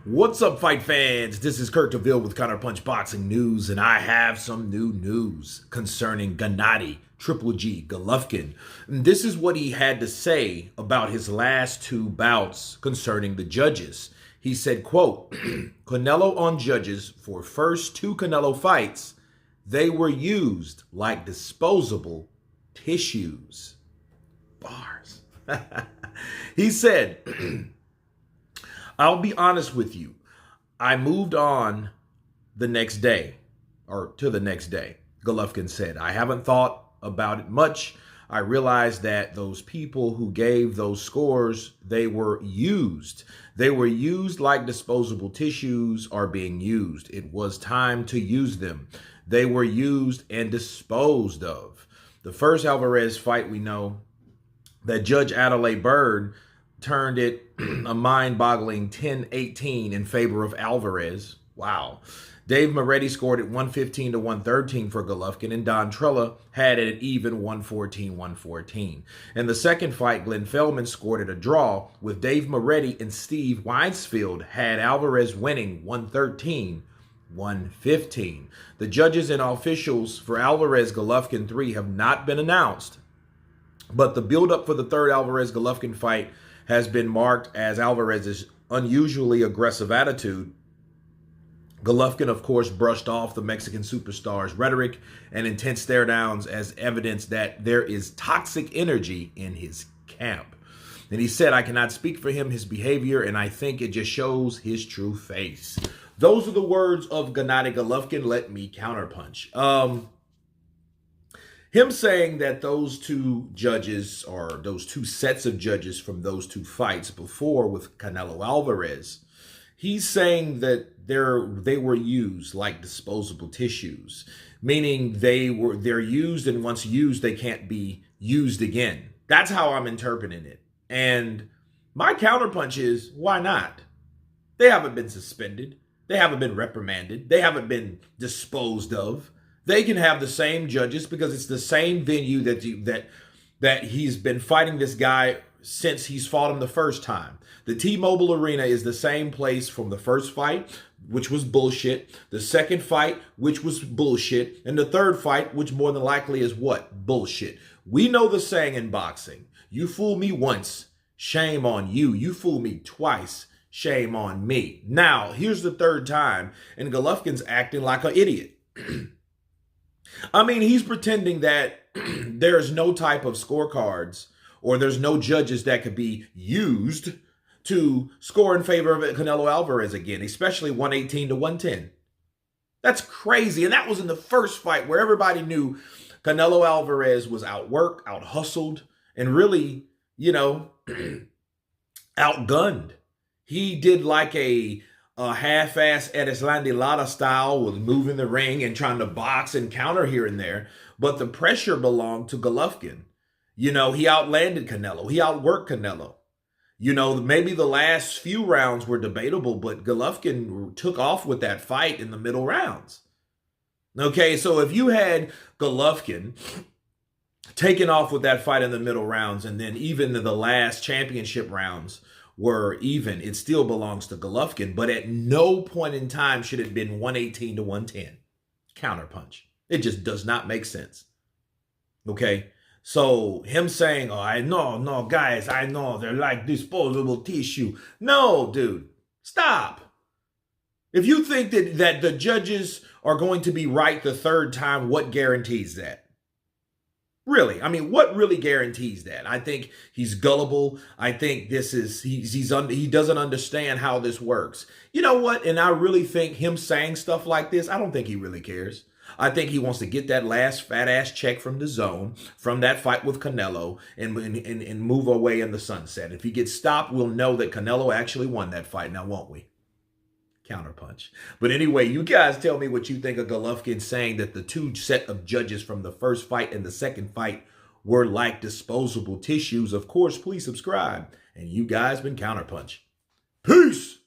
What's up, fight fans? This is Kurt DeVille with Counterpunch Boxing News, and I have some new news concerning Gennady, Triple G, Golovkin. And this is what he had to say about his last two bouts concerning the judges. He said, quote, Canelo on judges for first two Canelo fights, they were used like disposable tissues. Bars. He said, I'll be honest with you. I moved on the next day, or to the next day, Golovkin said. I haven't thought about it much. I realized that those people who gave those scores, they were used. They were used like disposable tissues are being used. It was time to use them. They were used and disposed of. The first Alvarez fight, we know that Judge Adelaide Byrd turned it a mind-boggling 10-18 in favor of Alvarez. Wow. Dave Moretti scored it 115 to 113 for Golovkin, and Don Trella had it at even 114-114. In the second fight, Glenn Feldman scored it a draw, with Dave Moretti and Steve Weinsfield had Alvarez winning 113-115. The judges and officials for Alvarez Golovkin 3 have not been announced, but the build-up for the third Alvarez-Golovkin fight has been marked as Alvarez's unusually aggressive attitude. Golovkin, of course, brushed off the Mexican superstar's rhetoric and intense stare-downs as evidence that there is toxic energy in his camp. And he said, I cannot speak for him, his behavior, and I think it just shows his true face. Those are the words of Gennady Golovkin. Let me counterpunch. Him saying that those two judges, or those two sets of judges from those two fights before with Canelo Alvarez, he's saying that they were used like disposable tissues, meaning they're used, and once used, they can't be used again. That's how I'm interpreting it. And my counterpunch is, why not? They haven't been suspended. They haven't been reprimanded. They haven't been disposed of. They can have the same judges because it's the same venue that he's been fighting this guy since he's fought him the first time. The T-Mobile Arena is the same place from the first fight, which was bullshit, the second fight, which was bullshit, and the third fight, which more than likely is what? Bullshit. We know the saying in boxing, you fool me once, shame on you. You fool me twice, shame on me. Now, here's the third time, and Golovkin's acting like an idiot. I mean, he's pretending that there's no type of scorecards or there's no judges that could be used to score in favor of Canelo Alvarez again, especially 118 to 110. That's crazy. And that was in the first fight where everybody knew Canelo Alvarez was outworked, out-hustled, and really, outgunned. He did like a half-ass Erislandy Lara style with moving the ring and trying to box and counter here and there. But the pressure belonged to Golovkin. He outlanded Canelo. He outworked Canelo. Maybe the last few rounds were debatable, but Golovkin took off with that fight in the middle rounds. Okay, so if you had Golovkin taking off with that fight in the middle rounds, and then even the last championship rounds were even, it still belongs to Golovkin, but at no point in time should it have been 118 to 110. Counterpunch. It just does not make sense. Okay? So him saying, no, guys, I know they're like disposable tissue. No, dude, stop. If you think that the judges are going to be right the third time, what guarantees that? Really, I mean, what really guarantees that? I think he's gullible. I think he doesn't understand how this works. You know what? And I really think him saying stuff like this, I don't think he really cares. I think he wants to get that last fat ass check from the zone, from that fight with Canelo, and move away in the sunset. If he gets stopped, we'll know that Canelo actually won that fight now, won't we? Counterpunch. But anyway, you guys tell me what you think of Golovkin saying that the two set of judges from the first fight and the second fight were like disposable tissues. Of course, please subscribe. And you guys been Counterpunch. Peace!